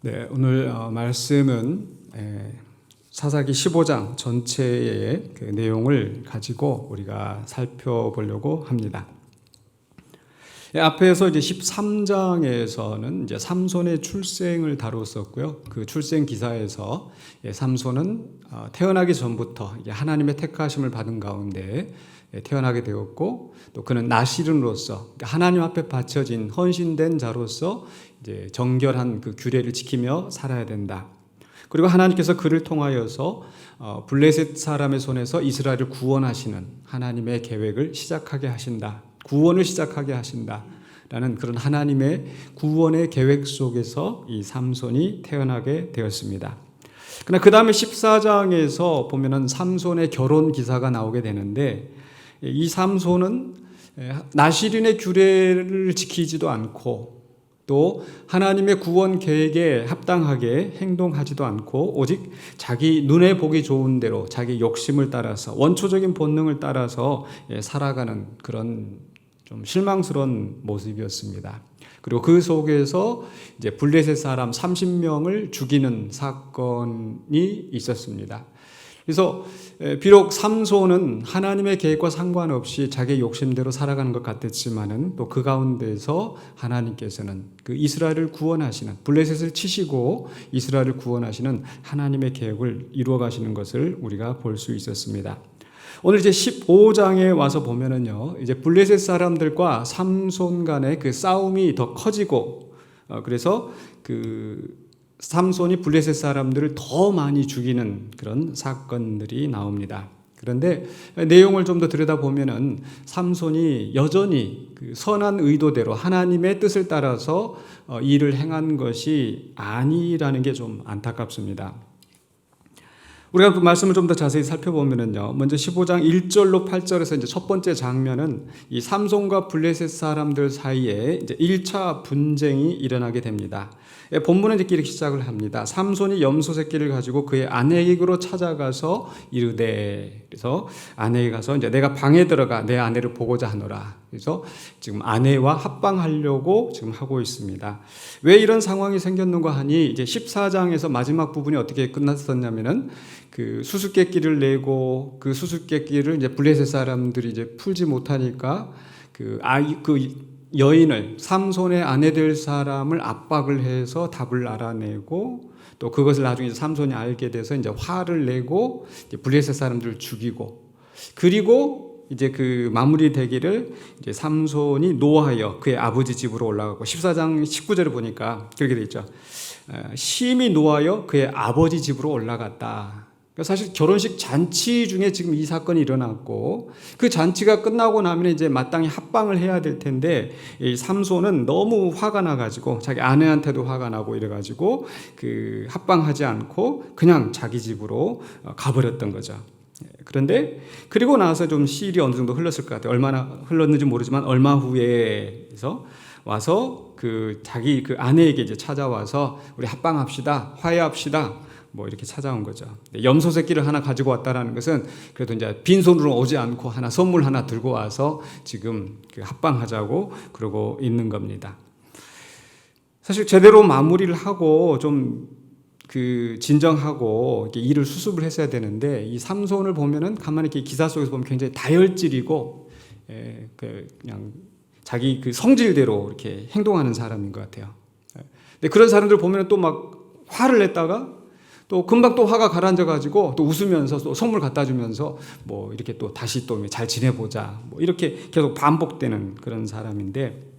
네, 오늘 말씀은 사사기 15장 전체의 그 내용을 가지고 우리가 살펴보려고 합니다. 앞에서 이제 13장에서는 이제 삼손의 출생을 다루었었고요. 그 출생 기사에서 삼손은 태어나기 전부터 하나님의 택하심을 받은 가운데 태어나게 되었고, 또 그는 나실인으로서 하나님 앞에 바쳐진 헌신된 자로서 이제 정결한 그 규례를 지키며 살아야 된다. 그리고 하나님께서 그를 통하여서 블레셋 사람의 손에서 이스라엘을 구원하시는 하나님의 계획을 시작하게 하신다. 구원을 시작하게 하신다라는 그런 하나님의 구원의 계획 속에서 이 삼손이 태어나게 되었습니다. 그러나 그 다음에 14장에서 보면은 삼손의 결혼 기사가 나오게 되는데, 이 삼손은 나실인의 규례를 지키지도 않고 또 하나님의 구원 계획에 합당하게 행동하지도 않고 오직 자기 눈에 보기 좋은 대로 자기 욕심을 따라서 원초적인 본능을 따라서 살아가는 그런 좀 실망스러운 모습이었습니다. 그리고 그 속에서 이제 블레셋 사람 30명을 죽이는 사건이 있었습니다. 그래서 비록 삼손은 하나님의 계획과 상관없이 자기 욕심대로 살아가는 것 같았지만은 또 그 가운데서 하나님께서는 그 이스라엘을 구원하시는, 블레셋을 치시고 이스라엘을 구원하시는 하나님의 계획을 이루어 가시는 것을 우리가 볼 수 있었습니다. 오늘 이제 15장에 와서 보면은요, 이제 블레셋 사람들과 삼손 간의 그 싸움이 더 커지고, 그래서 삼손이 블레셋 사람들을 더 많이 죽이는 그런 사건들이 나옵니다. 그런데 내용을 좀 더 들여다보면은 삼손이 여전히 그 선한 의도대로 하나님의 뜻을 따라서 일을 행한 것이 아니라는 게 좀 안타깝습니다. 우리가 그 말씀을 좀 더 자세히 살펴보면은요, 먼저 15장 1절로 8절에서 이제 첫 번째 장면은 이 삼손과 블레셋 사람들 사이에 이제 1차 분쟁이 일어나게 됩니다. 본문은 이렇게 시작을 합니다. 삼손이 염소 새끼를 가지고 그의 아내에게로 찾아가서 이르되, 그래서 아내에게 가서 이제 내가 방에 들어가 내 아내를 보고자 하노라. 그래서 지금 아내와 합방하려고 지금 하고 있습니다. 왜 이런 상황이 생겼는가 하니, 이제 14장에서 마지막 부분이 어떻게 끝났었냐면은 그 수수께끼를 내고 그 수수께끼를 이제 블레셋 사람들이 이제 풀지 못하니까 그 여인을, 삼손의 아내 될 사람을 압박을 해서 답을 알아내고, 또 그것을 나중에 삼손이 알게 돼서 이제 화를 내고 이제 블레셋 사람들을 죽이고, 그리고 이제 그 마무리 되기를 이제 삼손이 노하여 그의 아버지 집으로 올라가고, 14장 19절을 보니까 그렇게 돼 있죠. 심히 노하여 그의 아버지 집으로 올라갔다. 사실 결혼식 잔치 중에 지금 이 사건이 일어났고, 그 잔치가 끝나고 나면 이제 마땅히 합방을 해야 될 텐데, 이 삼손은 너무 화가 나가지고 자기 아내한테도 화가 나고 이래가지고 그 합방하지 않고 그냥 자기 집으로 가버렸던 거죠. 그런데 그리고 나서 좀 시일이 어느 정도 흘렀을 것 같아요. 얼마나 흘렀는지 모르지만 얼마 후에서 와서 자기 아내에게 이제 찾아와서 우리 합방합시다, 화해합시다, 뭐 이렇게 찾아온 거죠. 염소 새끼를 하나 가지고 왔다라는 것은 그래도 이제 빈손으로 오지 않고 선물 하나 들고 와서 지금 합방하자고 그러고 있는 겁니다. 사실 제대로 마무리를 하고 좀 진정하고 이렇게 일을 수습을 했어야 되는데, 이 삼손을 보면은 가만히 이렇게 기사 속에서 보면 굉장히 다혈질이고 그냥 자기 성질대로 이렇게 행동하는 사람인 것 같아요. 근데 그런 사람들 보면은 또 막 화를 냈다가 또 금방 또 화가 가라앉아가지고 또 웃으면서 또 선물 갖다 주면서 뭐 이렇게 또 다시 또 잘 지내보자, 뭐 이렇게 계속 반복되는 그런 사람인데,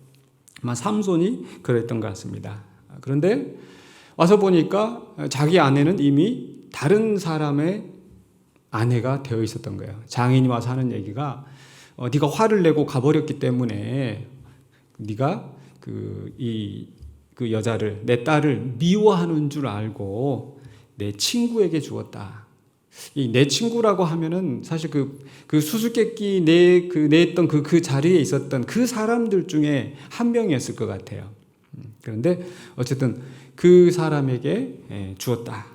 아마 삼손이 그랬던 것 같습니다. 그런데 와서 보니까 자기 아내는 이미 다른 사람의 아내가 되어 있었던 거예요. 장인이 와서 하는 얘기가 네가 화를 내고 가버렸기 때문에 네가 그 여자를, 내 딸을 미워하는 줄 알고 내 친구에게 주었다. 이 내 친구라고 하면은 사실 그 수수께끼 냈던 그 자리에 있었던 그 사람들 중에 한 명이었을 것 같아요. 그런데 어쨌든 그 사람에게 주었다.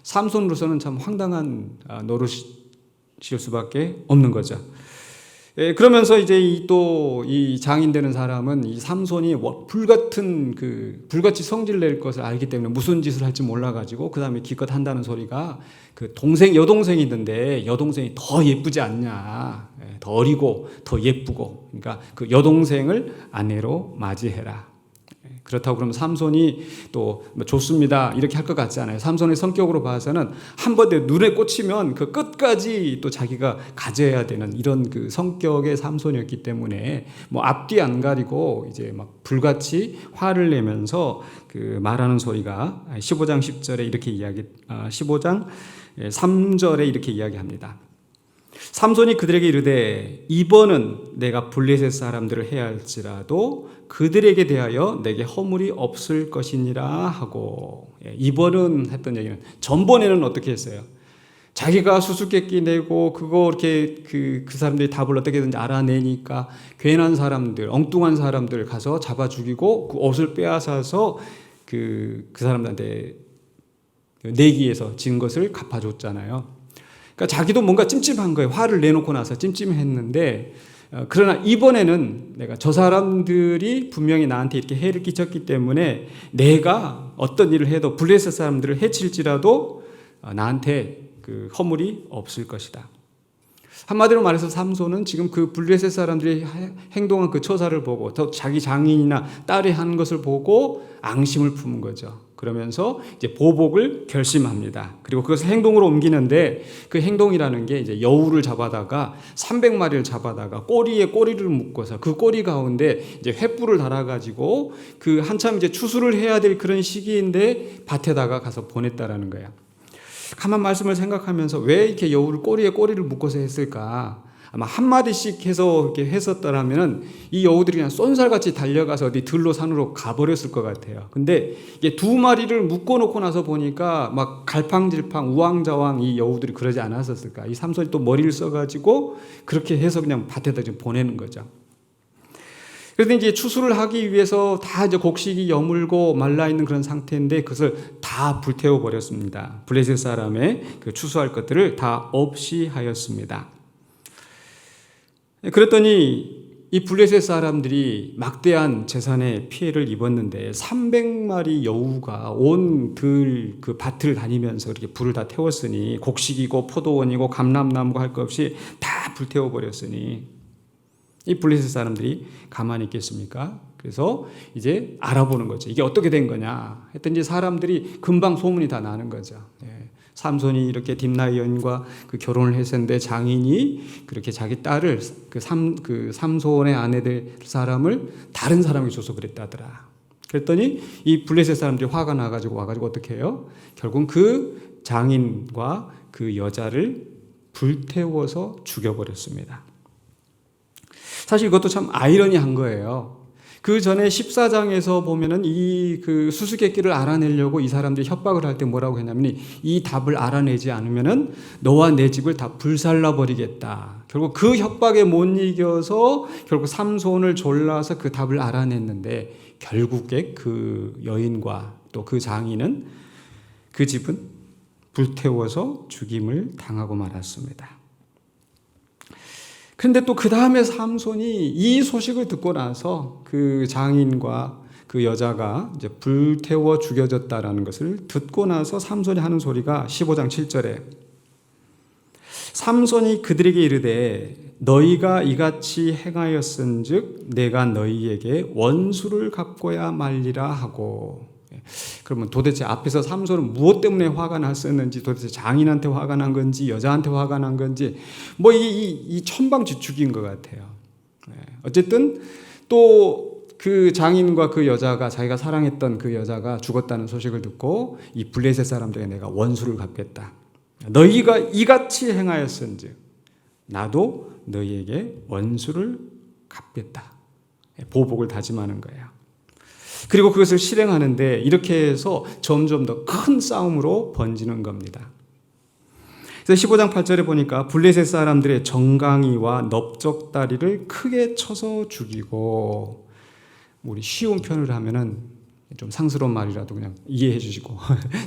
삼손으로서는 참 황당한 노릇일 수밖에 없는 거죠. 그러면서 이제 이 장인 되는 사람은 이 삼손이 불같이 성질 낼 것을 알기 때문에 무슨 짓을 할지 몰라가지고 그 다음에 기껏 한다는 소리가 그 여동생이 있는데 여동생이 더 예쁘지 않냐, 더 어리고 더 예쁘고, 그러니까 그 여동생을 아내로 맞이해라. 그렇다고 그러면 삼손이 또 좋습니다 이렇게 할 것 같지 않아요. 삼손의 성격으로 봐서는 한 번 눈에 꽂히면 그 끝까지 또 자기가 가져야 되는 이런 그 성격의 삼손이었기 때문에 뭐 앞뒤 안 가리고 이제 막 불같이 화를 내면서 그 말하는 소리가 15장 10절에 이렇게 15장 3절에 이렇게 이야기합니다. 삼손이 그들에게 이르되 이번은 내가 블레셋 사람들을 해할지라도 그들에게 대하여 내게 허물이 없을 것이니라 하고, 이번은 했던 얘기는 전번에는 어떻게 했어요? 자기가 수수께끼 내고 그거 이렇게 그 사람들이 답을 어떻게든지 알아내니까 괜한 사람들, 엉뚱한 사람들 가서 잡아 죽이고 그 옷을 빼앗아서 그 사람들한테 내기에서 진 것을 갚아줬잖아요. 그러니까 자기도 뭔가 찜찜한 거예요. 화를 내놓고 나서 찜찜했는데, 그러나 이번에는 내가 저 사람들이 분명히 나한테 이렇게 해를 끼쳤기 때문에 내가 어떤 일을 해도 블레셋 사람들을 해칠지라도 나한테 그 허물이 없을 것이다. 한마디로 말해서 삼손은 지금 그 블레셋 사람들이 행동한 그 처사를 보고 또 자기 장인이나 딸이 한 것을 보고 앙심을 품은 거죠. 그러면서 이제 보복을 결심합니다. 그리고 그것을 행동으로 옮기는데 그 행동이라는 게 이제 여우를 잡아다가 300마리를 잡아다가 꼬리에 꼬리를 묶어서 그 꼬리 가운데 이제 횃불을 달아가지고 그 한참 이제 추수를 해야 될 그런 시기인데 밭에다가 가서 보냈다라는 거예요. 가만 말씀을 생각하면서 왜 이렇게 여우를 꼬리에 꼬리를 묶어서 했을까? 아마 한 마디씩 해서 이렇게 했었더라면은 이 여우들이 그냥 쏜살같이 달려가서 어디 들로 산으로 가버렸을 것 같아요. 근데 이게 두 마리를 묶어놓고 나서 보니까 막 갈팡질팡 우왕좌왕 이 여우들이 그러지 않았었을까? 이 삼손이 또 머리를 써가지고 그렇게 해서 그냥 밭에다 좀 보내는 거죠. 그래서 이제 추수를 하기 위해서 다 이제 곡식이 여물고 말라 있는 그런 상태인데 그것을 다 불태워 버렸습니다. 블레셋 사람의 그 추수할 것들을 다 없이 하였습니다. 그랬더니 이 블레셋 사람들이 막대한 재산의 피해를 입었는데 300마리 여우가 온 그 밭을 다니면서 이렇게 불을 다 태웠으니 곡식이고 포도원이고 감람나무고 할 것 없이 다 불태워 버렸으니 이 블레셋 사람들이 가만히 있겠습니까? 그래서 이제 알아보는 거죠. 이게 어떻게 된 거냐 했더니 사람들이 금방 소문이 다 나는 거죠. 삼손이 이렇게 딥나의 여인과 그 결혼을 했었는데 장인이 그렇게 자기 딸을 그 삼손의 아내 될 사람을 다른 사람에게 줘서 그랬다더라. 그랬더니 이 블레셋 사람들이 화가 나가지고 와가지고 어떻게 해요? 결국 그 장인과 그 여자를 불태워서 죽여버렸습니다. 사실 이것도 참 아이러니한 거예요. 그 전에 14장에서 보면은 이 그 수수께끼를 알아내려고 이 사람들이 협박을 할 때 뭐라고 했냐면 이 답을 알아내지 않으면은 너와 내 집을 다 불살라 버리겠다. 결국 그 협박에 못 이겨서 결국 삼손을 졸라서 그 답을 알아냈는데 결국에 그 여인과 또 그 장인은 그 집은 불태워서 죽임을 당하고 말았습니다. 그런데 또 그 다음에 삼손이 이 소식을 듣고 나서 그 장인과 그 여자가 이제 불태워 죽여졌다라는 것을 듣고 나서 삼손이 하는 소리가 15장 7절에 삼손이 그들에게 이르되 너희가 이같이 행하였은즉 내가 너희에게 원수를 갚고야 말리라 하고. 그러면 도대체 앞에서 삼손은 무엇 때문에 화가 났었는지, 도대체 장인한테 화가 난 건지 여자한테 화가 난 건지 뭐 이 천방지축인 것 같아요. 어쨌든 또 그 장인과 그 여자가 자기가 사랑했던 그 여자가 죽었다는 소식을 듣고 이 블레셋 사람들에게 내가 원수를 갚겠다. 너희가 이같이 행하였은즉 나도 너희에게 원수를 갚겠다. 보복을 다짐하는 거예요. 그리고 그것을 실행하는데 이렇게 해서 점점 더 큰 싸움으로 번지는 겁니다. 그래서 15장 8절에 보니까 블레셋 사람들의 정강이와 넓적다리를 크게 쳐서 죽이고, 우리 쉬운 표현을 하면은 좀 상스러운 말이라도 그냥 이해해 주시고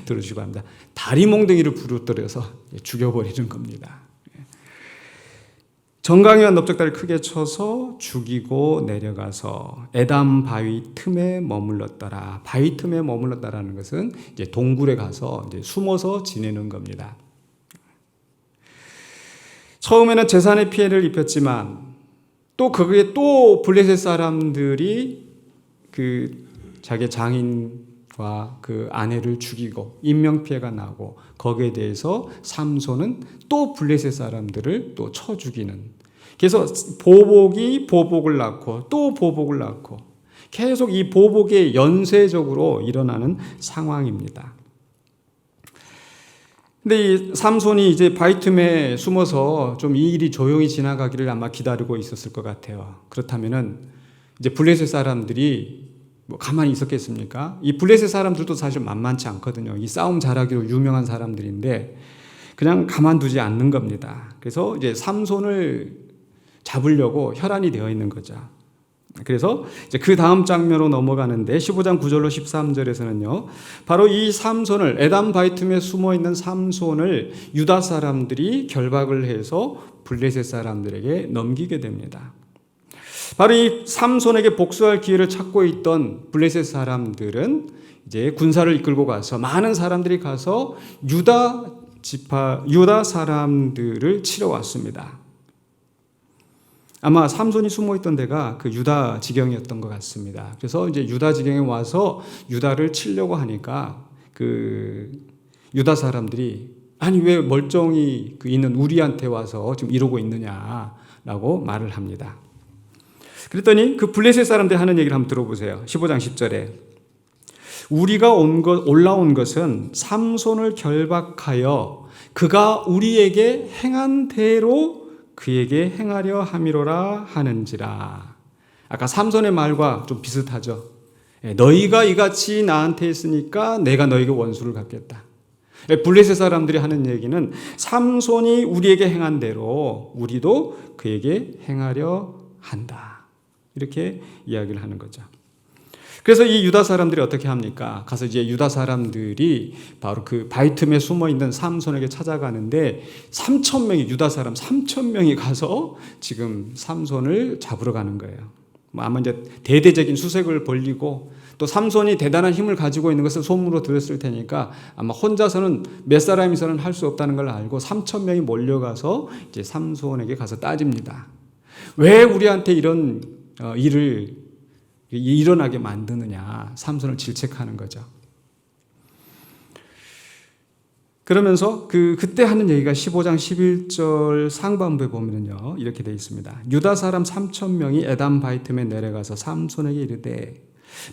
들어주시기 바랍니다. 다리 몽둥이를 부러뜨려서 죽여버리는 겁니다. 정강이와 넓적다리를 크게 쳐서 죽이고 내려가서 에담 바위 틈에 머물렀더라. 바위 틈에 머물렀다라는 것은 이제 동굴에 가서 이제 숨어서 지내는 겁니다. 처음에는 재산의 피해를 입혔지만 또 거기에 또 블레셋 사람들이 그 자기 장인과 그 아내를 죽이고 인명피해가 나고 거기에 대해서 삼손은 또 블레셋 사람들을 또 쳐 죽이는, 그래서 보복이 보복을 낳고 또 보복을 낳고 계속 이 보복이 연쇄적으로 일어나는 상황입니다. 근데 이 삼손이 이제 바위 틈에 숨어서 좀 이 일이 조용히 지나가기를 아마 기다리고 있었을 것 같아요. 그렇다면은 이제 블레셋 사람들이 뭐 가만히 있었겠습니까? 이 블레셋 사람들도 사실 만만치 않거든요. 이 싸움 잘하기로 유명한 사람들인데 그냥 가만두지 않는 겁니다. 그래서 이제 삼손을 잡으려고 혈안이 되어 있는 거죠. 그래서 이제 그 다음 장면으로 넘어가는데 15장 9절로 13절에서는요. 바로 이 삼손을, 에담 바위 틈에 숨어 있는 삼손을 유다 사람들이 결박을 해서 블레셋 사람들에게 넘기게 됩니다. 바로 이 삼손에게 복수할 기회를 찾고 있던 블레셋 사람들은 이제 군사를 이끌고 가서 많은 사람들이 가서 유다 사람들을 치러 왔습니다. 아마 삼손이 숨어 있던 데가 그 유다 지경이었던 것 같습니다. 그래서 이제 유다 지경에 와서 유다를 치려고 하니까 그 유다 사람들이 아니 왜 멀쩡히 있는 우리한테 와서 지금 이러고 있느냐라고 말을 합니다. 그랬더니 그 블레셋 사람들이 하는 얘기를 한번 들어보세요. 15장 10절에 우리가 올라온 것은 삼손을 결박하여 그가 우리에게 행한 대로 그에게 행하려 함이로라 하는지라. 아까 삼손의 말과 좀 비슷하죠. 너희가 이같이 나한테 했으니까 내가 너에게 원수를 갚겠다. 블레셋 사람들이 하는 얘기는 삼손이 우리에게 행한 대로 우리도 그에게 행하려 한다. 이렇게 이야기를 하는 거죠. 그래서 이 유다 사람들이 어떻게 합니까? 가서 이제 유다 사람들이 바로 그 바위 틈에 숨어 있는 삼손에게 찾아가는데 3,000명이 유다 사람 3,000명이 가서 지금 삼손을 잡으러 가는 거예요. 아마 이제 대대적인 수색을 벌이고 또 삼손이 대단한 힘을 가지고 있는 것을 소문으로 들었을 테니까 아마 혼자서는 몇 사람이서는 할 수 없다는 걸 알고 3,000명이 몰려가서 이제 삼손에게 가서 따집니다. 왜 우리한테 이런 일을 일어나게 만드느냐, 삼손을 질책하는 거죠. 그러면서 그때 하는 얘기가 15장 11절 상반부에 보면요 이렇게 되어 있습니다. 유다 사람 3,000명이 에담 바위 틈에 내려가서 삼손에게 이르되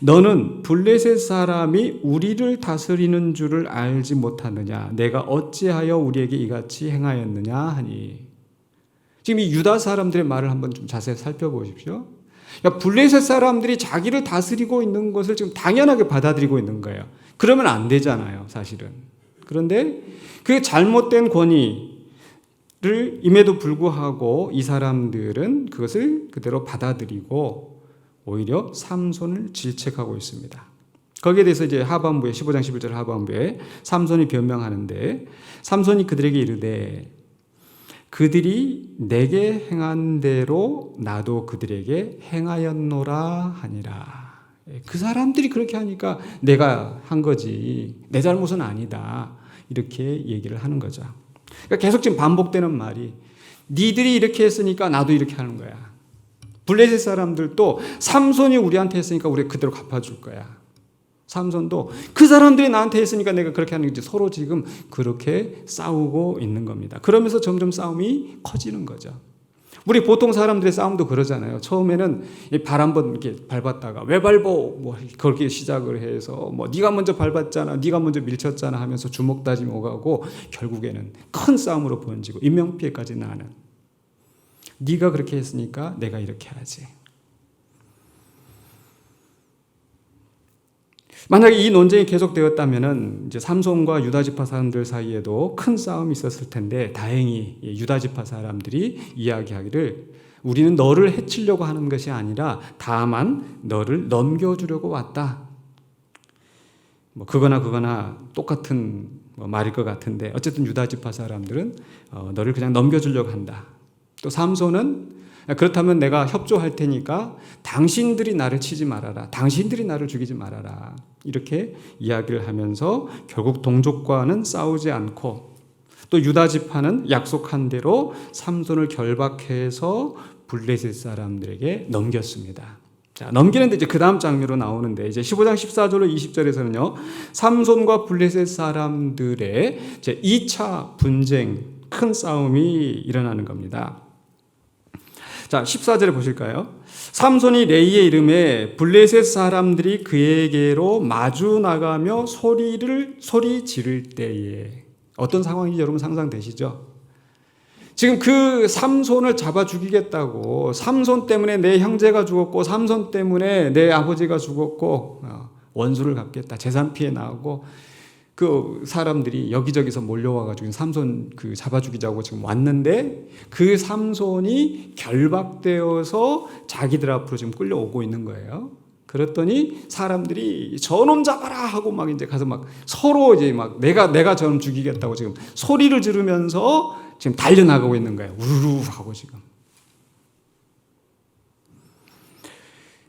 너는 블레셋 사람이 우리를 다스리는 줄을 알지 못하느냐, 내가 어찌하여 우리에게 이같이 행하였느냐 하니. 지금 이 유다 사람들의 말을 한번 좀 자세히 살펴보십시오. 블레셋 사람들이 자기를 다스리고 있는 것을 지금 당연하게 받아들이고 있는 거예요. 그러면 안 되잖아요, 사실은. 그런데 그 잘못된 권위를 임에도 불구하고 이 사람들은 그것을 그대로 받아들이고 오히려 삼손을 질책하고 있습니다. 거기에 대해서 이제 하반부에 15장 11절 하반부에 삼손이 변명하는데 삼손이 그들에게 이르되 그들이 내게 행한 대로 나도 그들에게 행하였노라 하니라. 그 사람들이 그렇게 하니까 내가 한 거지 내 잘못은 아니다. 이렇게 얘기를 하는 거죠. 그러니까 계속 지금 반복되는 말이 니들이 이렇게 했으니까 나도 이렇게 하는 거야. 블레셋 사람들도 삼손이 우리한테 했으니까 우리가 그대로 갚아줄 거야. 삼손도 그 사람들이 나한테 했으니까 내가 그렇게 하는 거지. 서로 지금 그렇게 싸우고 있는 겁니다. 그러면서 점점 싸움이 커지는 거죠. 우리 보통 사람들의 싸움도 그러잖아요. 처음에는 발 한번 이렇게 밟았다가 왜 밟어? 뭐 그렇게 시작을 해서 뭐 네가 먼저 밟았잖아, 네가 먼저 밀쳤잖아 하면서 주먹 다짐 오가고 결국에는 큰 싸움으로 번지고 인명피해까지 나는. 네가 그렇게 했으니까 내가 이렇게 하지. 만약에 이 논쟁이 계속되었다면은 이제 삼손과 유다 지파 사람들 사이에도 큰 싸움이 있었을 텐데 다행히 유다 지파 사람들이 이야기하기를 우리는 너를 해치려고 하는 것이 아니라 다만 너를 넘겨주려고 왔다. 뭐 그거나 똑같은 말일 것 같은데 어쨌든 유다 지파 사람들은 너를 그냥 넘겨주려고 한다. 또 삼손은 그렇다면 내가 협조할 테니까 당신들이 나를 치지 말아라. 당신들이 나를 죽이지 말아라. 이렇게 이야기를 하면서 결국 동족과는 싸우지 않고 또 유다 지파는 약속한 대로 삼손을 결박해서 블레셋 사람들에게 넘겼습니다. 자, 넘기는데 이제 그 다음 장면으로 나오는데 이제 15장 14절로 20절에서는요. 삼손과 블레셋 사람들의 이제 2차 분쟁, 큰 싸움이 일어나는 겁니다. 자, 14절에 보실까요? 삼손이 레이의 이름에 블레셋 사람들이 그에게로 마주 나가며 소리 지를 때에 어떤 상황인지 여러분 상상되시죠? 지금 그 삼손을 잡아 죽이겠다고 삼손 때문에 내 형제가 죽었고 삼손 때문에 내 아버지가 죽었고 원수를 갚겠다. 재산 피해 나오고 그 사람들이 여기저기서 몰려와가지고 삼손 그 잡아 죽이자고 지금 왔는데 그 삼손이 결박되어서 자기들 앞으로 지금 끌려오고 있는 거예요. 그랬더니 사람들이 저놈 잡아라 하고 막 이제 가서 막 서로 이제 막 내가 저놈 죽이겠다고 지금 소리를 지르면서 지금 달려나가고 있는 거예요. 우르르 하고 지금.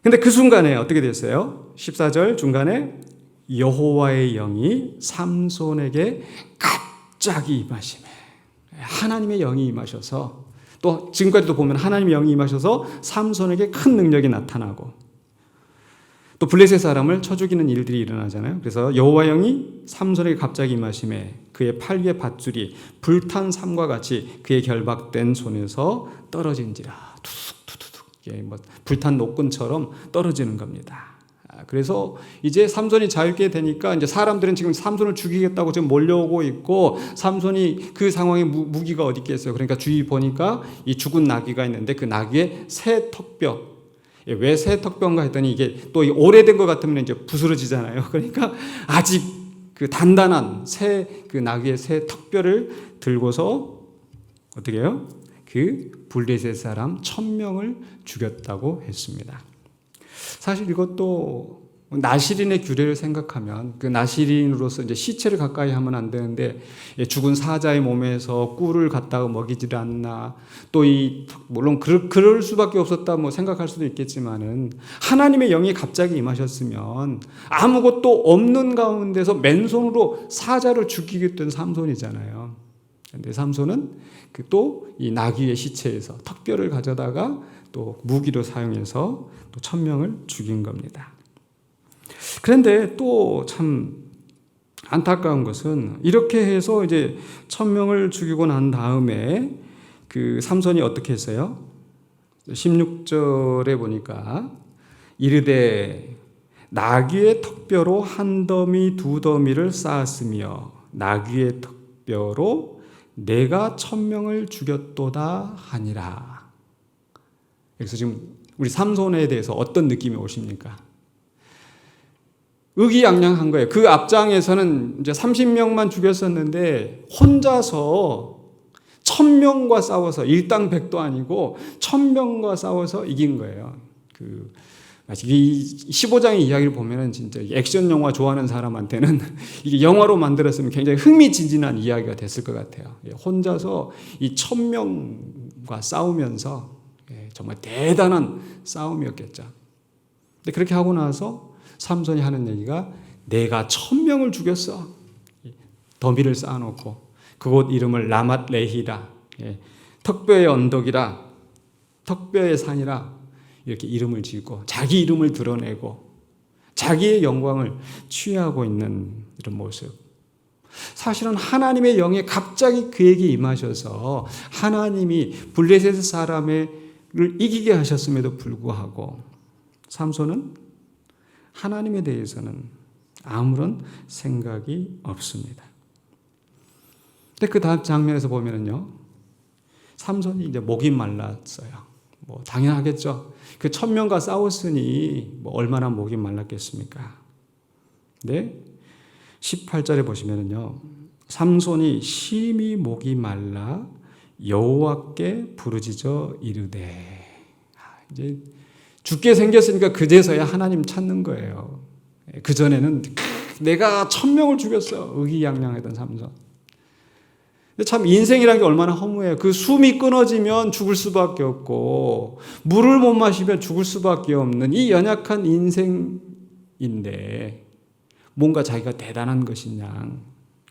근데 그 순간에 어떻게 됐어요? 14절 중간에 여호와의 영이 삼손에게 갑자기 임하시매. 하나님의 영이 임하셔서 또 지금까지도 보면 하나님의 영이 임하셔서 삼손에게 큰 능력이 나타나고 또 블레셋 사람을 쳐 죽이는 일들이 일어나잖아요. 그래서 여호와 영이 삼손에게 갑자기 임하시매 그의 팔 위에 밧줄이 불탄 삼과 같이 그의 결박된 손에서 떨어진지라. 투둑투둑 뭐 불탄 노끈처럼 떨어지는 겁니다. 그래서 이제 삼손이 자유롭게 되니까 이제 사람들은 지금 삼손을 죽이겠다고 지금 몰려오고 있고 삼손이 그 상황에 무기가 어디 있겠어요. 그러니까 주위 보니까 이 죽은 나귀가 있는데 그 나귀의 새 턱뼈. 왜 새 턱뼈인가 했더니 이게 또 오래된 것 같으면 이제 부스러지잖아요. 그러니까 아직 그 단단한 그 나귀의 새 턱뼈를 들고서 어떻게 해요? 그 블레셋 사람 1000명을 죽였다고 했습니다. 사실 이것도 나실인의 규례를 생각하면 그 나실인으로서 이제 시체를 가까이 하면 안 되는데 죽은 사자의 몸에서 꿀을 갖다가 먹이질 않나 또 물론 그럴 수밖에 없었다 뭐 생각할 수도 있겠지만은 하나님의 영이 갑자기 임하셨으면 아무것도 없는 가운데서 맨손으로 사자를 죽이게 된 삼손이잖아요. 근데 삼손은 또 이 나귀의 시체에서 턱뼈를 가져다가 또 무기로 사용해서 또 1000명을 죽인 겁니다. 그런데 또 참 안타까운 것은 이렇게 해서 이제 1000명을 죽이고 난 다음에 그 삼손이 어떻게 했어요? 16절에 보니까 이르되 나귀의 턱뼈로 한 더미 두 더미를 쌓았으며 나귀의 턱뼈로 내가 1000명을 죽였도다 하니라. 그래서 지금 우리 삼손에 대해서 어떤 느낌이 오십니까? 의기양양한 거예요. 그 앞장에서는 이제 30명만 죽였었는데 혼자서 1000명과 싸워서 일당백도 아니고 1000명과 싸워서 이긴 거예요. 이 15장의 이야기를 보면은 진짜 액션 영화 좋아하는 사람한테는 이게 영화로 만들었으면 굉장히 흥미진진한 이야기가 됐을 것 같아요. 혼자서 이 1000명과 싸우면서 정말 대단한 싸움이었겠죠. 근데 그렇게 하고 나서 삼손이 하는 얘기가 내가 1000명을 죽였어. 더미를 쌓아놓고 그곳 이름을 라맛 레히라, 턱뼈의 언덕이라, 턱뼈의 산이라 이렇게 이름을 지고 자기 이름을 드러내고 자기의 영광을 취하고 있는 이런 모습. 사실은 하나님의 영이 갑자기 그에게 임하셔서 하나님이 블레셋 사람을 이기게 하셨음에도 불구하고 삼손은 하나님에 대해서는 아무런 생각이 없습니다. 근데 그 다음 장면에서 보면은요, 삼손이 이제 목이 말랐어요. 뭐 당연하겠죠. 그 1000명과 싸웠으니 뭐 얼마나 목이 말랐겠습니까? 근데 18절에 보시면은요, 삼손이 심히 목이 말라 여호와께 부르짖어 이르되, 이제 죽게 생겼으니까 그제서야 하나님 찾는 거예요. 그 전에는 내가 1000명을 죽였어. 의기양양하던 삼손. 참 인생이라는 게 얼마나 허무해요. 그 숨이 끊어지면 죽을 수밖에 없고 물을 못 마시면 죽을 수밖에 없는 이 연약한 인생인데 뭔가 자기가 대단한 것이냐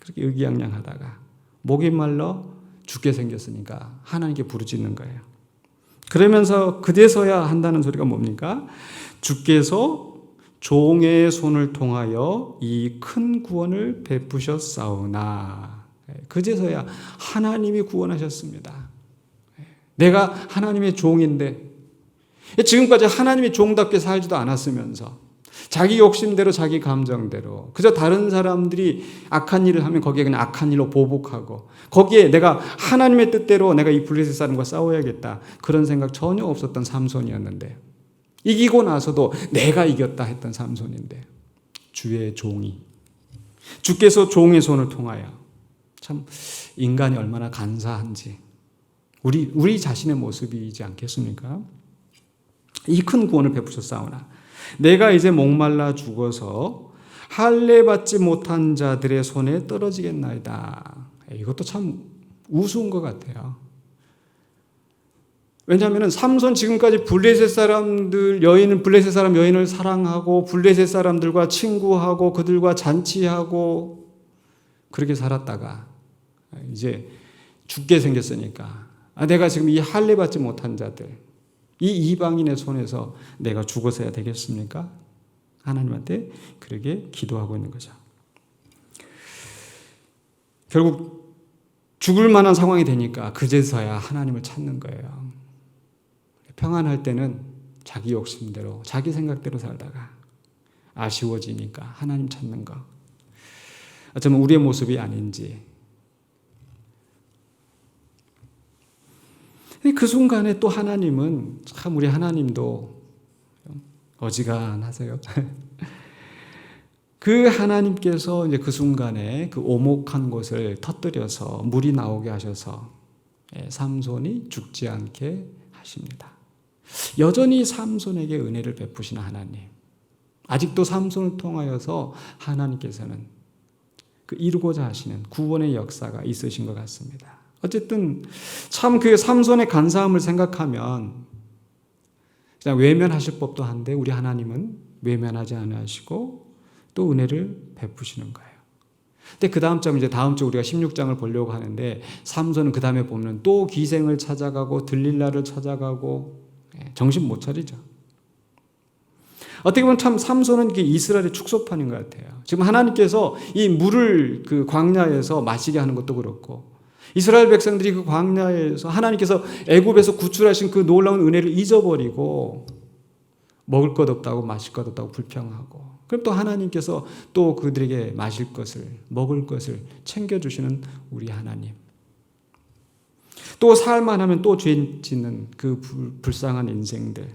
그렇게 의기양양하다가 목이 말라 죽게 생겼으니까 하나님께 부르짖는 거예요. 그러면서 그제서야 한다는 소리가 뭡니까? 주께서 종의 손을 통하여 이 큰 구원을 베푸셨사오나. 그제서야 하나님이 구원하셨습니다. 내가 하나님의 종인데 지금까지 하나님의 종답게 살지도 않았으면서 자기 욕심대로 자기 감정대로 그저 다른 사람들이 악한 일을 하면 거기에 그냥 악한 일로 보복하고 거기에 내가 하나님의 뜻대로 내가 이 블레셋 사람과 싸워야겠다 그런 생각 전혀 없었던 삼손이었는데 이기고 나서도 내가 이겼다 했던 삼손인데 주의 종이 주께서 종의 손을 통하여 참 인간이 얼마나 간사한지 우리 자신의 모습이지 않겠습니까? 이 큰 구원을 베푸셨사오나 내가 이제 목말라 죽어서 할례 받지 못한 자들의 손에 떨어지겠나이다. 이것도 참 우스운 것 같아요. 왜냐하면 삼손 지금까지 블레셋 사람 여인을 사랑하고 블레셋 사람들과 친구하고 그들과 잔치하고 그렇게 살았다가 이제 죽게 생겼으니까 내가 지금 이 할례 받지 못한 자들 이 이방인의 손에서 내가 죽어서야 되겠습니까? 하나님한테 그렇게 기도하고 있는 거죠. 결국 죽을 만한 상황이 되니까 그제서야 하나님을 찾는 거예요. 평안할 때는 자기 욕심대로 자기 생각대로 살다가 아쉬워지니까 하나님 찾는 거. 어쩌면 우리의 모습이 아닌지. 그 순간에 또 하나님은 참 우리 하나님도 어지간하세요. 그 하나님께서 이제 그 순간에 그 오목한 곳을 터뜨려서 물이 나오게 하셔서 삼손이 죽지 않게 하십니다. 여전히 삼손에게 은혜를 베푸시는 하나님. 아직도 삼손을 통하여서 하나님께서는 그 이루고자 하시는 구원의 역사가 있으신 것 같습니다. 어쨌든 참 그 삼손의 간사함을 생각하면 그냥 외면하실 법도 한데 우리 하나님은 외면하지 않으시고 또 은혜를 베푸시는 거예요. 근데 그 다음 장 이제 다음 주 우리가 16장을 보려고 하는데 삼손은 그 다음에 보면 또 기생을 찾아가고 들릴라를 찾아가고 정신 못 차리죠. 어떻게 보면 참 삼손은 이스라엘의 축소판인 것 같아요. 지금 하나님께서 이 물을 그 광야에서 마시게 하는 것도 그렇고 이스라엘 백성들이 그 광야에서 하나님께서 애굽에서 구출하신 그 놀라운 은혜를 잊어버리고 먹을 것 없다고 마실 것 없다고 불평하고 그럼 또 하나님께서 또 그들에게 마실 것을 먹을 것을 챙겨주시는 우리 하나님. 또 살만 하면 또 죄 짓는 그 불쌍한 인생들.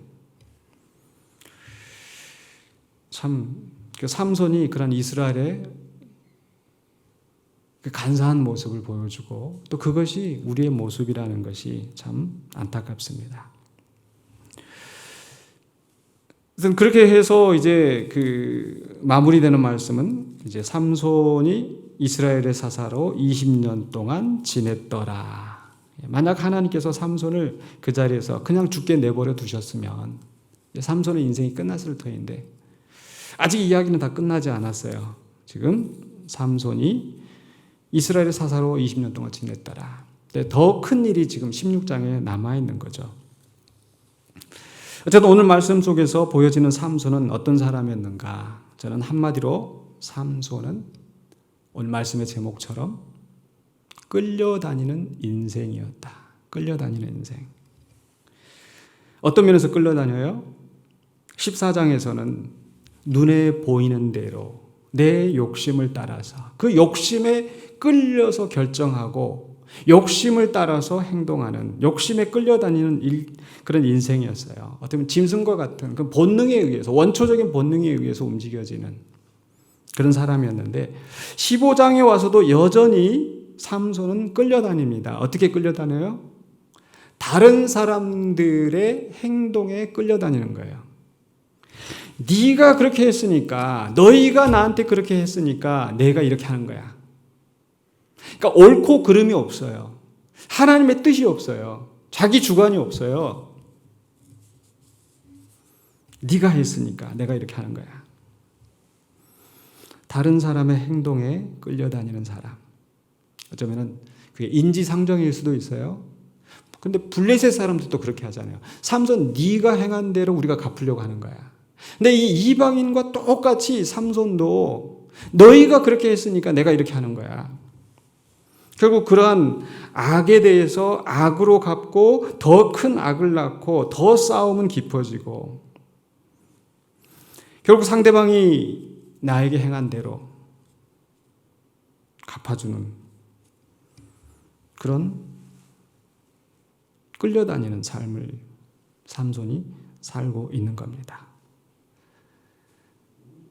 참 그 삼손이 그런 이스라엘의 그 간사한 모습을 보여주고 또 그것이 우리의 모습이라는 것이 참 안타깝습니다. 그래서 그렇게 해서 이제 그 마무리되는 말씀은 이제 삼손이 이스라엘의 사사로 20년 동안 지냈더라. 만약 하나님께서 삼손을 그 자리에서 그냥 죽게 내버려 두셨으면 삼손의 인생이 끝났을 터인데 아직 이야기는 다 끝나지 않았어요. 지금 삼손이 이스라엘의 사사로 20년 동안 지냈더라. 더 큰 일이 지금 16장에 남아있는 거죠. 어쨌든 오늘 말씀 속에서 보여지는 삼손은 어떤 사람이었는가? 저는 한마디로 삼손은 오늘 말씀의 제목처럼 끌려다니는 인생이었다. 끌려다니는 인생. 어떤 면에서 끌려다녀요? 14장에서는 눈에 보이는 대로 내 욕심을 따라서 그 욕심에 끌려서 결정하고 욕심을 따라서 행동하는 욕심에 끌려다니는 그런 인생이었어요. 어쩌면 짐승과 같은 그 본능에 의해서 원초적인 본능에 의해서 움직여지는 그런 사람이었는데 15장에 와서도 여전히 삼손은 끌려다닙니다. 어떻게 끌려다녀요? 다른 사람들의 행동에 끌려다니는 거예요. 네가 그렇게 했으니까 너희가 나한테 그렇게 했으니까 내가 이렇게 하는 거야. 그러니까 옳고 그름이 없어요. 하나님의 뜻이 없어요. 자기 주관이 없어요. 네가 했으니까 내가 이렇게 하는 거야. 다른 사람의 행동에 끌려다니는 사람. 어쩌면은 그게 인지상정일 수도 있어요. 근데 블레셋 사람들도 그렇게 하잖아요. 삼손 네가 행한 대로 우리가 갚으려고 하는 거야. 근데 이 이방인과 똑같이 삼손도 너희가 그렇게 했으니까 내가 이렇게 하는 거야. 결국 그러한 악에 대해서 악으로 갚고 더 큰 악을 낳고 더 싸움은 깊어지고 결국 상대방이 나에게 행한 대로 갚아주는 그런 끌려다니는 삶을 삼손이 살고 있는 겁니다.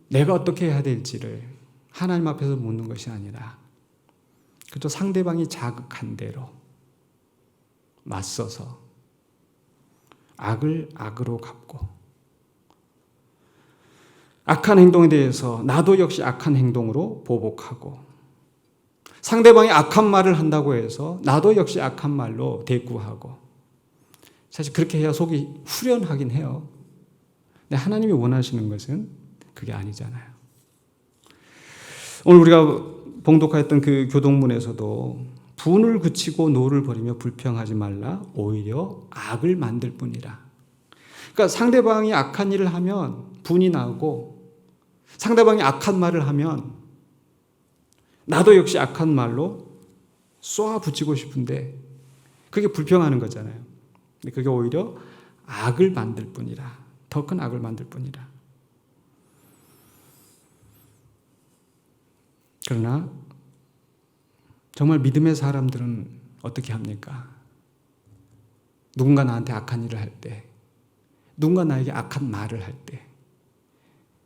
내가 어떻게 해야 될지를 하나님 앞에서 묻는 것이 아니라 그저 상대방이 자극한 대로 맞서서 악을 악으로 갚고 악한 행동에 대해서 나도 역시 악한 행동으로 보복하고 상대방이 악한 말을 한다고 해서 나도 역시 악한 말로 대꾸하고 사실 그렇게 해야 속이 후련하긴 해요. 근데 하나님이 원하시는 것은 그게 아니잖아요. 오늘 우리가 봉독하였던 그 교동문에서도 분을 그치고 노를 버리며 불평하지 말라 오히려 악을 만들 뿐이라. 그러니까 상대방이 악한 일을 하면 분이 나고 상대방이 악한 말을 하면 나도 역시 악한 말로 쏘아 붙이고 싶은데 그게 불평하는 거잖아요. 근데 그게 오히려 악을 만들 뿐이라. 더 큰 악을 만들 뿐이라. 그러나 정말 믿음의 사람들은 어떻게 합니까? 누군가 나한테 악한 일을 할 때, 누군가 나에게 악한 말을 할 때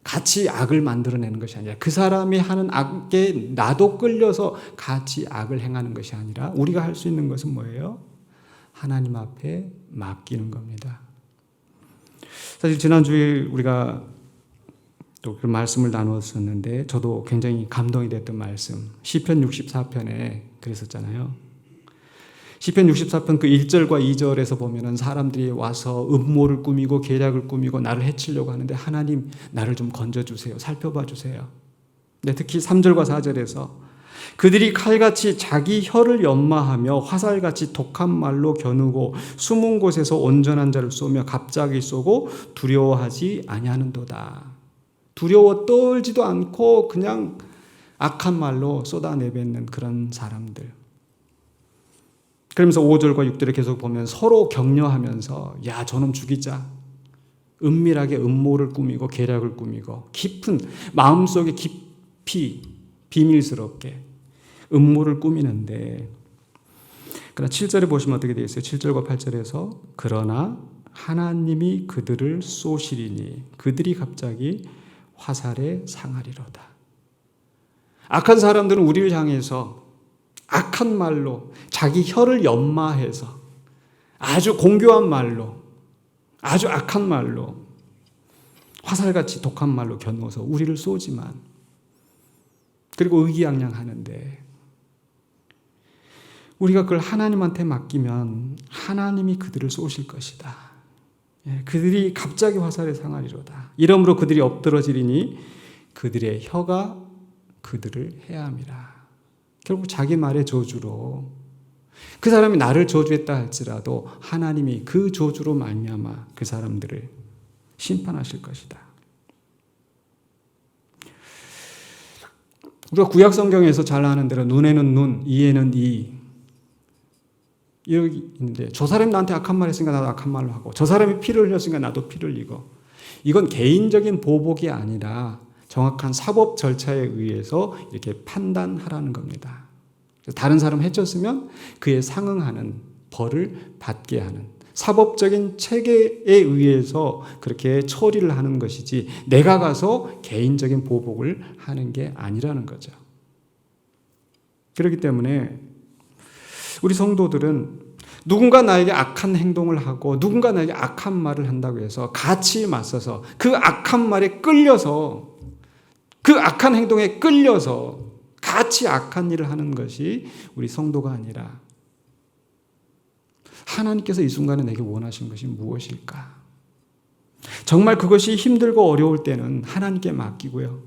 같이 악을 만들어내는 것이 아니라 그 사람이 하는 악에 나도 끌려서 같이 악을 행하는 것이 아니라 우리가 할 수 있는 것은 뭐예요? 하나님 앞에 맡기는 겁니다. 사실 지난주에 우리가 또 그런 말씀을 나누었었는데 저도 굉장히 감동이 됐던 말씀 시편 64편에 그랬었잖아요. 시편 64편 그 1절과 2절에서 보면은 사람들이 와서 음모를 꾸미고 계략을 꾸미고 나를 해치려고 하는데 하나님 나를 좀 건져주세요. 살펴봐 주세요. 근데 특히 3절과 4절에서 그들이 칼같이 자기 혀를 연마하며 화살같이 독한 말로 겨누고 숨은 곳에서 온전한 자를 쏘며 갑자기 쏘고 두려워하지 아니하는도다. 두려워 떨지도 않고 그냥 악한 말로 쏟아내뱉는 그런 사람들. 그러면서 5절과 6절에 계속 보면 서로 격려하면서 야 저놈 죽이자. 은밀하게 음모를 꾸미고 계략을 꾸미고 깊은 마음속에 깊이 비밀스럽게 음모를 꾸미는데 그러나 7절에 보시면 어떻게 되어 있어요? 7절과 8절에서 그러나 하나님이 그들을 쏘시리니 그들이 갑자기 화살에 상하리로다. 악한 사람들은 우리를 향해서 악한 말로 자기 혀를 연마해서 아주 공교한 말로 아주 악한 말로 화살같이 독한 말로 겨누어서 우리를 쏘지만 그리고 의기양양하는데 우리가 그걸 하나님한테 맡기면 하나님이 그들을 쏘실 것이다. 그들이 갑자기 화살에 상하리로다. 이러므로 그들이 엎드러지리니 그들의 혀가 그들을 해함이라. 결국 자기 말의 저주로 그 사람이 나를 저주했다 할지라도 하나님이 그 저주로 말미암아 그 사람들을 심판하실 것이다. 우리가 구약 성경에서 잘 아는 대로 눈에는 눈, 이에는 이 여기 있는데 저 사람이 나한테 악한 말 했으니까 나도 악한 말로 하고 저 사람이 피를 흘렸으니까 나도 피를 흘리고 이건 개인적인 보복이 아니라 정확한 사법 절차에 의해서 이렇게 판단하라는 겁니다. 다른 사람 해쳤으면 그에 상응하는 벌을 받게 하는 사법적인 체계에 의해서 그렇게 처리를 하는 것이지 내가 가서 개인적인 보복을 하는 게 아니라는 거죠. 그렇기 때문에 우리 성도들은 누군가 나에게 악한 행동을 하고 누군가 나에게 악한 말을 한다고 해서 같이 맞서서 그 악한 말에 끌려서 그 악한 행동에 끌려서 같이 악한 일을 하는 것이 우리 성도가 아니라 하나님께서 이 순간에 내게 원하신 것이 무엇일까? 정말 그것이 힘들고 어려울 때는 하나님께 맡기고요.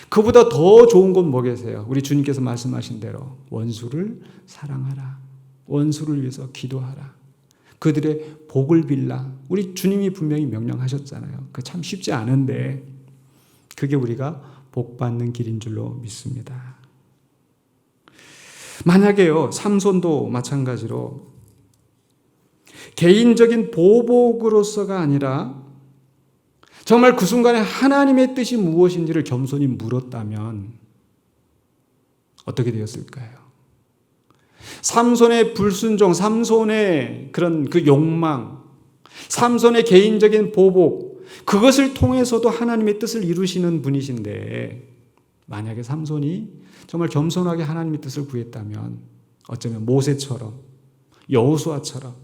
그보다 더 좋은 건 뭐겠어요? 우리 주님께서 말씀하신 대로 원수를 사랑하라. 원수를 위해서 기도하라. 그들의 복을 빌라. 우리 주님이 분명히 명령하셨잖아요. 그 참 쉽지 않은데 그게 우리가 복 받는 길인 줄로 믿습니다. 만약에요, 삼손도 마찬가지로 개인적인 보복으로서가 아니라 정말 그 순간에 하나님의 뜻이 무엇인지를 겸손히 물었다면 어떻게 되었을까요? 삼손의 불순종, 삼손의 그런 그 욕망, 삼손의 개인적인 보복, 그것을 통해서도 하나님의 뜻을 이루시는 분이신데 만약에 삼손이 정말 겸손하게 하나님의 뜻을 구했다면 어쩌면 모세처럼 여호수아처럼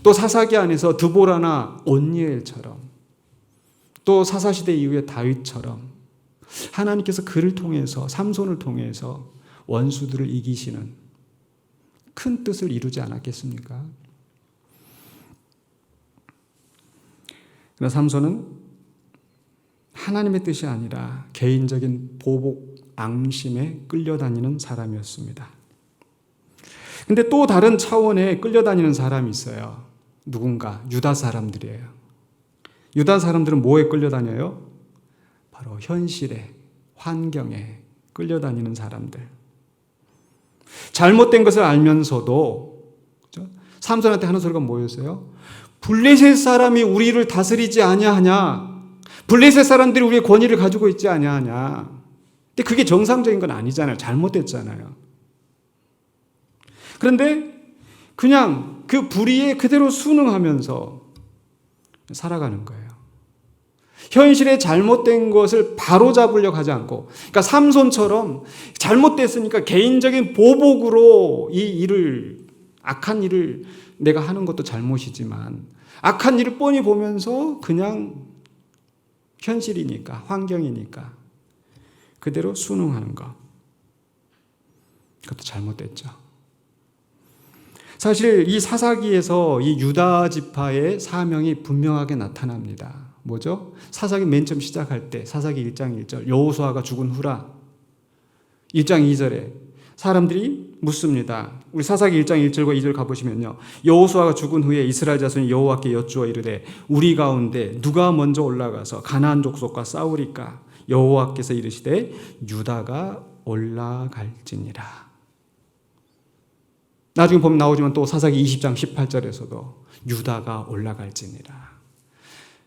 또 사사기 안에서 드보라나 온니엘처럼 또 사사시대 이후의 다윗처럼 하나님께서 그를 통해서 삼손을 통해서 원수들을 이기시는 큰 뜻을 이루지 않았겠습니까? 그러나 삼손은 하나님의 뜻이 아니라 개인적인 보복, 앙심에 끌려다니는 사람이었습니다. 근데 또 다른 차원에 끌려다니는 사람이 있어요. 누군가 유다 사람들이에요. 유다 사람들은 뭐에 끌려다녀요? 바로 현실에, 환경에 끌려다니는 사람들. 잘못된 것을 알면서도 그렇죠? 삼손한테 하는 소리가 뭐였어요? 블레셋 사람이 우리를 다스리지 아니하냐? 블레셋 사람들이 우리의 권위를 가지고 있지 아니하냐? 근데 그게 정상적인 건 아니잖아요. 잘못됐잖아요. 그런데 그냥 그 불의에 그대로 순응하면서 살아가는 거예요. 현실에 잘못된 것을 바로잡으려고 하지 않고, 그러니까 삼손처럼 잘못됐으니까 개인적인 보복으로 이 일을, 악한 일을 내가 하는 것도 잘못이지만 악한 일을 뻔히 보면서 그냥 현실이니까, 환경이니까 그대로 순응하는 것, 그것도 잘못됐죠. 사실 이 사사기에서 이 유다 지파의 사명이 분명하게 나타납니다. 뭐죠? 사사기 맨 처음 시작할 때 사사기 1장 1절 여호수아가 죽은 후라 1장 2절에 사람들이 묻습니다. 우리 사사기 1장 1절과 2절 가보시면요, 여호수아가 죽은 후에 이스라엘 자손이 여호와께 여쭈어 이르되 우리 가운데 누가 먼저 올라가서 가나안 족속과 싸우리까? 여호와께서 이르시되 유다가 올라갈지니라. 나중에 보면 나오지만 또 사사기 20장 18절에서도 유다가 올라갈지니라.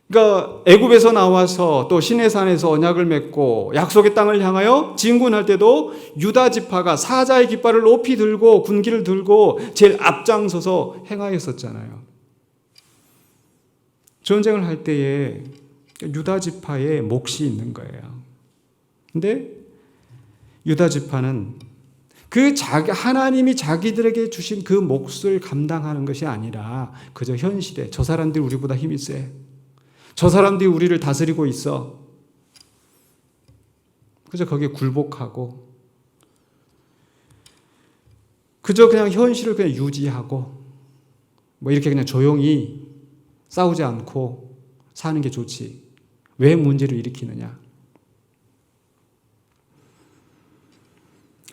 그러니까 애굽에서 나와서 또 시내산에서 언약을 맺고 약속의 땅을 향하여 진군할 때도 유다 지파가 사자의 깃발을 높이 들고 군기를 들고 제일 앞장서서 행하였었잖아요. 전쟁을 할 때에 유다 지파의 몫이 있는 거예요. 근데 유다 지파는 하나님이 자기들에게 주신 그 몫을 감당하는 것이 아니라 그저 현실에 저 사람들이 우리보다 힘이 세, 저 사람들이 우리를 다스리고 있어, 그저 거기에 굴복하고 그저 그냥 현실을 그냥 유지하고 뭐 이렇게 그냥 조용히 싸우지 않고 사는 게 좋지 왜 문제를 일으키느냐.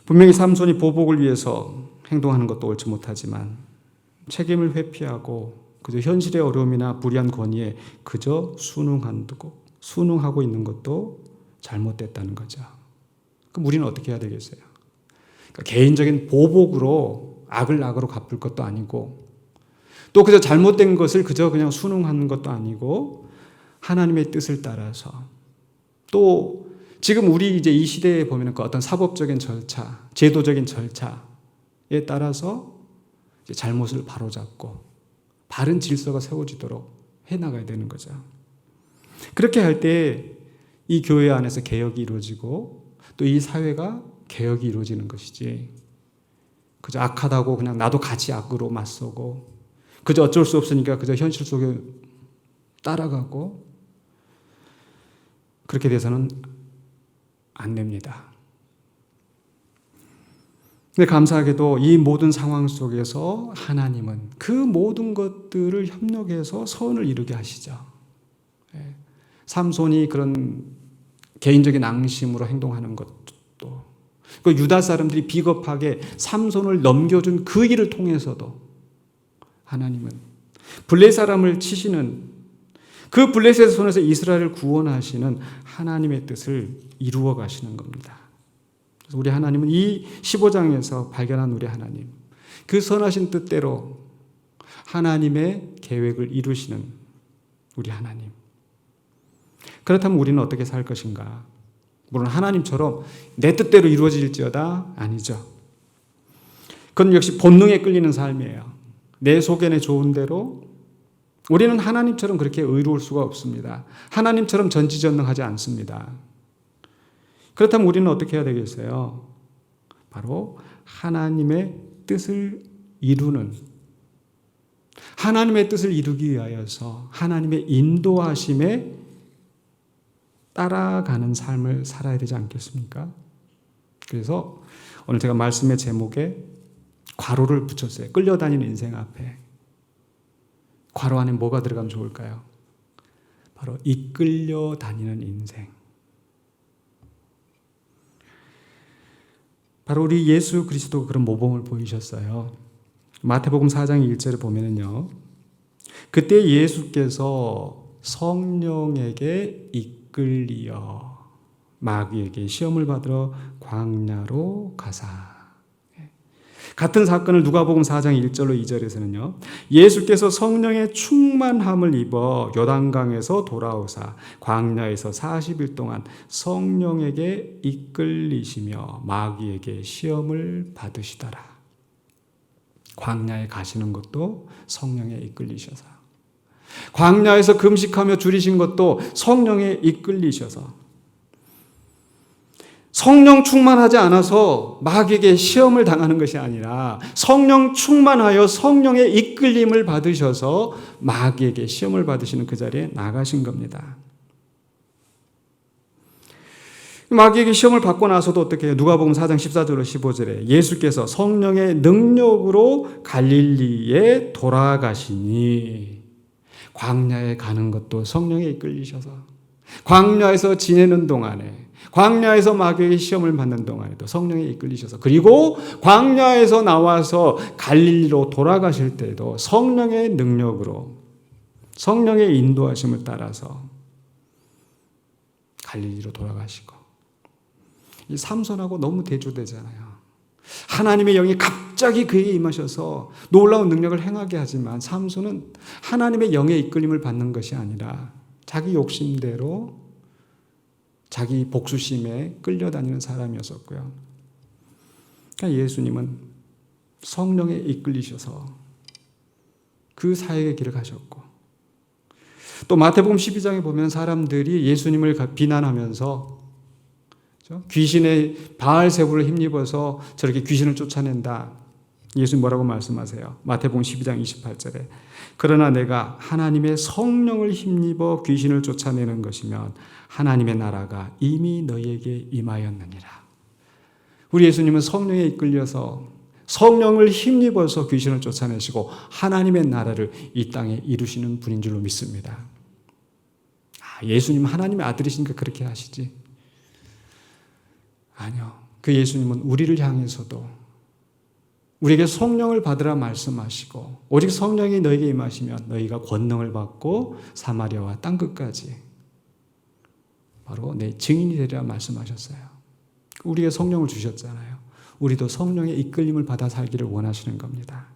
분명히 삼손이 보복을 위해서 행동하는 것도 옳지 못하지만 책임을 회피하고 그저 현실의 어려움이나 불의한 권위에 그저 순응하고 있는 것도 잘못됐다는 거죠. 그럼 우리는 어떻게 해야 되겠어요? 그러니까 개인적인 보복으로 악을 악으로 갚을 것도 아니고 또 그저 잘못된 것을 그저 그냥 순응하는 것도 아니고 하나님의 뜻을 따라서 또 지금 우리 이제 이 시대에 보면 그 어떤 사법적인 절차, 제도적인 절차에 따라서 이제 잘못을 바로잡고 바른 질서가 세워지도록 해나가야 되는 거죠. 그렇게 할 때 이 교회 안에서 개혁이 이루어지고 또 이 사회가 개혁이 이루어지는 것이지 그저 악하다고 그냥 나도 같이 악으로 맞서고 그저 어쩔 수 없으니까 그저 현실 속에 따라가고 그렇게 돼서는 안 됩니다. 근데 감사하게도 이 모든 상황 속에서 하나님은 그 모든 것들을 협력해서 선을 이루게 하시죠. 삼손이 그런 개인적인 앙심으로 행동하는 것도, 그 유다 사람들이 비겁하게 삼손을 넘겨준 그 일을 통해서도 하나님은 블레셋 사람을 치시는 그 블레셋의 손에서 이스라엘을 구원하시는 하나님의 뜻을 이루어 가시는 겁니다. 그래서 우리 하나님은 이 15장에서 발견한 우리 하나님, 그 선하신 뜻대로 하나님의 계획을 이루시는 우리 하나님. 그렇다면 우리는 어떻게 살 것인가? 물론 하나님처럼 내 뜻대로 이루어질지어다? 아니죠. 그건 역시 본능에 끌리는 삶이에요. 내 속에는 좋은 대로. 우리는 하나님처럼 그렇게 의로울 수가 없습니다. 하나님처럼 전지전능하지 않습니다. 그렇다면 우리는 어떻게 해야 되겠어요? 바로 하나님의 뜻을 이루는, 하나님의 뜻을 이루기 위하여서 하나님의 인도하심에 따라가는 삶을 살아야 되지 않겠습니까? 그래서 오늘 제가 말씀의 제목에 괄호를 붙였어요. 끌려다니는 인생 앞에. 괄호 안에 뭐가 들어가면 좋을까요? 바로 이끌려 다니는 인생. 바로 우리 예수 그리스도가 그런 모범을 보이셨어요. 마태복음 4장 1절에 보면은요, 그때 예수께서 성령에게 이끌리어 마귀에게 시험을 받으러 광야로 가사. 같은 사건을 누가복음 4장 1절로 2절에서는요, 예수께서 성령의 충만함을 입어 요단강에서 돌아오사 광야에서 40일 동안 성령에게 이끌리시며 마귀에게 시험을 받으시더라. 광야에 가시는 것도 성령에 이끌리셔서, 광야에서 금식하며 줄이신 것도 성령에 이끌리셔서, 성령 충만하지 않아서 마귀에게 시험을 당하는 것이 아니라 성령 충만하여 성령의 이끌림을 받으셔서 마귀에게 시험을 받으시는 그 자리에 나가신 겁니다. 마귀에게 시험을 받고 나서도 어떻게 해요? 누가복음 4장 14절로 15절에 예수께서 성령의 능력으로 갈릴리에 돌아가시니, 광야에 가는 것도 성령에 이끌리셔서, 광야에서 지내는 동안에, 광야에서 마귀에게 시험을 받는 동안에도 성령에 이끌리셔서, 그리고 광야에서 나와서 갈릴리로 돌아가실 때도 성령의 능력으로, 성령의 인도하심을 따라서 갈릴리로 돌아가시고, 이 삼손하고 너무 대조되잖아요. 하나님의 영이 갑자기 그에게 임하셔서 놀라운 능력을 행하게 하지만 삼손은 하나님의 영의 이끌림을 받는 것이 아니라 자기 욕심대로 자기 복수심에 끌려다니는 사람이었었고요. 그러니까 예수님은 성령에 이끌리셔서 그 사역의 길을 가셨고, 또 마태복음 12장에 보면 사람들이 예수님을 비난하면서 귀신의 바알세부를 힘입어서 저렇게 귀신을 쫓아낸다. 예수님 뭐라고 말씀하세요? 마태복음 12장 28절에 그러나 내가 하나님의 성령을 힘입어 귀신을 쫓아내는 것이면 하나님의 나라가 이미 너희에게 임하였느니라. 우리 예수님은 성령에 이끌려서 성령을 힘입어서 귀신을 쫓아내시고 하나님의 나라를 이 땅에 이루시는 분인 줄로 믿습니다. 예수님 하나님의 아들이시니까 그렇게 하시지. 아니요. 그 예수님은 우리를 향해서도 우리에게 성령을 받으라 말씀하시고, 오직 성령이 너에게 임하시면 너희가 권능을 받고 사마리아와 땅끝까지 바로 내 증인이 되리라 말씀하셨어요. 우리에게 성령을 주셨잖아요. 우리도 성령의 이끌림을 받아 살기를 원하시는 겁니다.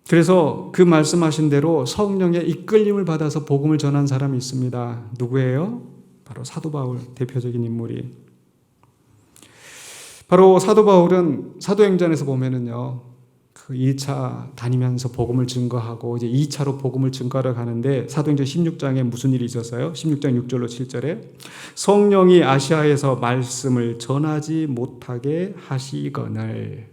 그래서 그 말씀하신 대로 성령의 이끌림을 받아서 복음을 전한 사람이 있습니다. 누구예요? 바로 사도 바울, 대표적인 인물이. 바로 사도 바울은 사도행전에서 보면은요, 그 1차 다니면서 복음을 증거하고 이제 2차로 복음을 증거하러 가는데 사도행전 16장에 무슨 일이 있었어요? 16장 6절로 7절에 성령이 아시아에서 말씀을 전하지 못하게 하시거늘,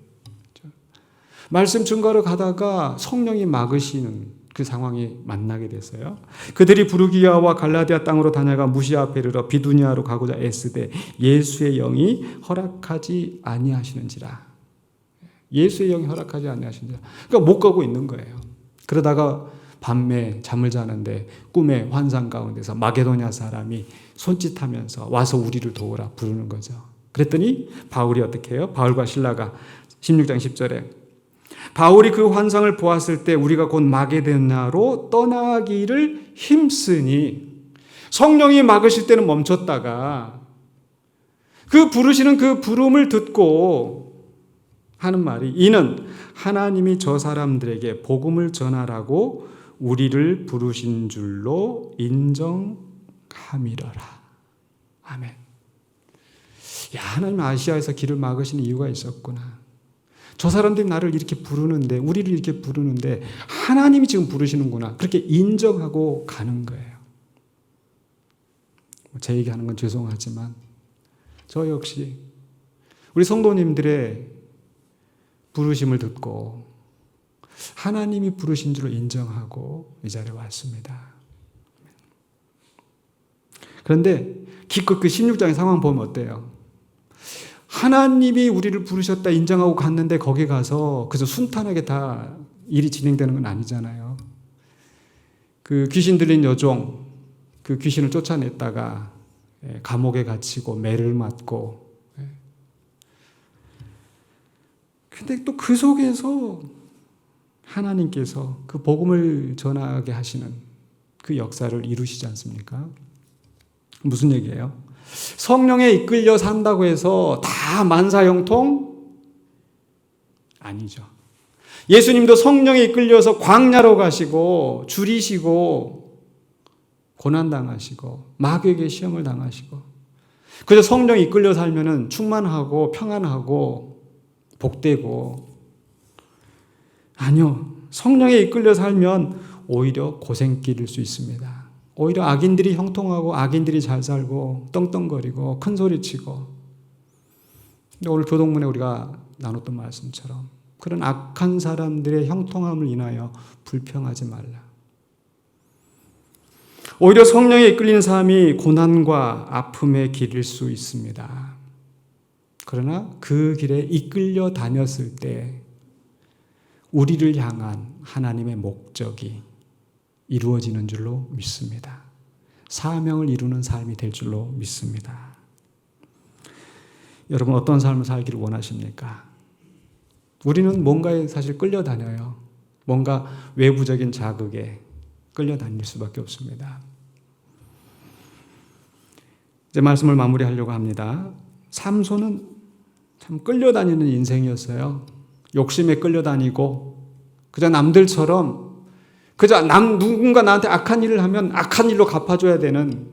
말씀 증거하러 가다가 성령이 막으시는 그 상황이 만나게 됐어요. 그들이 부르기아와 갈라디아 땅으로 다녀가 무시아 앞에 이르러 비두니아로 가고자 애쓰되 예수의 영이 허락하지 아니하시는지라. 예수의 영이 허락하지 아니하시는지라. 그러니까 못 가고 있는 거예요. 그러다가 밤에 잠을 자는데 꿈의 환상 가운데서 마게도냐 사람이 손짓하면서 와서 우리를 도우라 부르는 거죠. 그랬더니 바울이 어떻게 해요? 바울과 실라가 16장 10절에 바울이 그 환상을 보았을 때 우리가 곧 마게도냐로 떠나기를 힘쓰니, 성령이 막으실 때는 멈췄다가 그 부르시는 그 부름을 듣고 하는 말이, 이는 하나님이 저 사람들에게 복음을 전하라고 우리를 부르신 줄로 인정함이러라. 아멘. 야, 하나님 아시아에서 길을 막으시는 이유가 있었구나. 저 사람들이 나를 이렇게 부르는데, 우리를 이렇게 부르는데 하나님이 지금 부르시는구나. 그렇게 인정하고 가는 거예요. 제 얘기하는 건 죄송하지만 저 역시 우리 성도님들의 부르심을 듣고 하나님이 부르신 줄로 인정하고 이 자리에 왔습니다. 그런데 기껏 그 16장의 상황 보면 어때요? 하나님이 우리를 부르셨다 인정하고 갔는데 거기 가서 그저 순탄하게 다 일이 진행되는 건 아니잖아요. 그 귀신 들린 여종, 그 귀신을 쫓아냈다가 감옥에 갇히고 매를 맞고, 근데 또 그 속에서 하나님께서 그 복음을 전하게 하시는 그 역사를 이루시지 않습니까? 무슨 얘기예요? 성령에 이끌려 산다고 해서 다 만사형통? 아니죠. 예수님도 성령에 이끌려서 광야로 가시고 줄이시고 고난당하시고 마귀에게 시험을 당하시고, 그래서 성령에 이끌려 살면은 충만하고 평안하고 복되고, 아니요. 성령에 이끌려 살면 오히려 고생길일 수 있습니다. 오히려 악인들이 형통하고 악인들이 잘 살고 떵떵거리고 큰소리치고. 근데 오늘 교동문에 우리가 나눴던 말씀처럼 그런 악한 사람들의 형통함을 인하여 불평하지 말라. 오히려 성령에 이끌리는 삶이 고난과 아픔의 길일 수 있습니다. 그러나 그 길에 이끌려 다녔을 때 우리를 향한 하나님의 목적이 이루어지는 줄로 믿습니다. 사명을 이루는 삶이 될 줄로 믿습니다. 여러분 어떤 삶을 살기를 원하십니까? 우리는 뭔가에 사실 끌려다녀요. 뭔가 외부적인 자극에 끌려다닐 수밖에 없습니다. 이제 말씀을 마무리하려고 합니다. 삼손은 참 끌려다니는 인생이었어요. 욕심에 끌려다니고 그저 남들처럼 그저 누군가 나한테 악한 일을 하면 악한 일로 갚아줘야 되는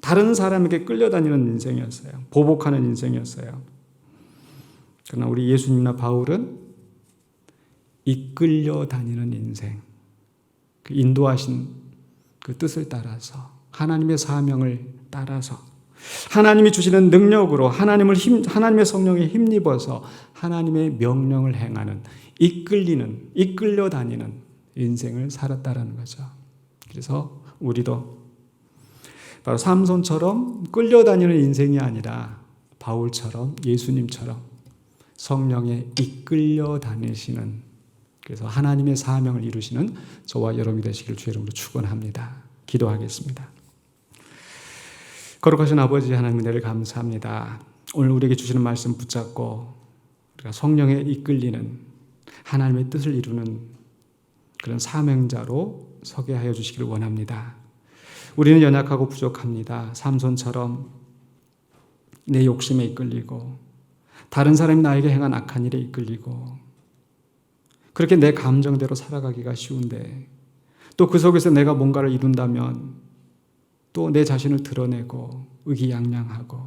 다른 사람에게 끌려다니는 인생이었어요. 보복하는 인생이었어요. 그러나 우리 예수님이나 바울은 이끌려 다니는 인생, 그 인도하신 그 뜻을 따라서 하나님의 사명을 따라서 하나님이 주시는 능력으로 하나님의 성령에 힘입어서 하나님의 명령을 행하는 이끌려 다니는 인생을 살았다라는 거죠. 그래서 우리도 바로 삼손처럼 끌려다니는 인생이 아니라 바울처럼 예수님처럼 성령에 이끌려 다니시는, 그래서 하나님의 사명을 이루시는 저와 여러분이 되시길 주의 이름으로 축원합니다. 기도하겠습니다. 거룩하신 아버지 하나님, 은혜를 감사합니다. 오늘 우리에게 주시는 말씀 붙잡고 우리가 성령에 이끌리는 하나님의 뜻을 이루는 그런 사명자로 서게 하여 주시기를 원합니다. 우리는 연약하고 부족합니다. 삼손처럼 내 욕심에 이끌리고 다른 사람이 나에게 행한 악한 일에 이끌리고 그렇게 내 감정대로 살아가기가 쉬운데, 또 그 속에서 내가 뭔가를 이룬다면 또 내 자신을 드러내고 의기양양하고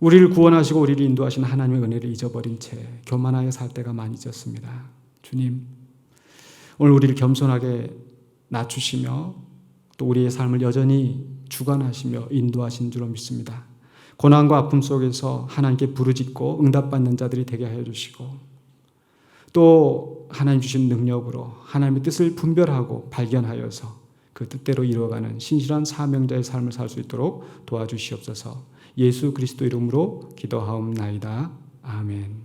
우리를 구원하시고 우리를 인도하신 하나님의 은혜를 잊어버린 채 교만하게 살 때가 많이 있었습니다. 주님, 오늘 우리를 겸손하게 낮추시며 또 우리의 삶을 여전히 주관하시며 인도하신 줄로 믿습니다. 고난과 아픔 속에서 하나님께 부르짖고 응답받는 자들이 되게 하여 주시고, 또 하나님 주신 능력으로 하나님의 뜻을 분별하고 발견하여서 그 뜻대로 이루어가는 신실한 사명자의 삶을 살 수 있도록 도와주시옵소서. 예수 그리스도 이름으로 기도하옵나이다. 아멘.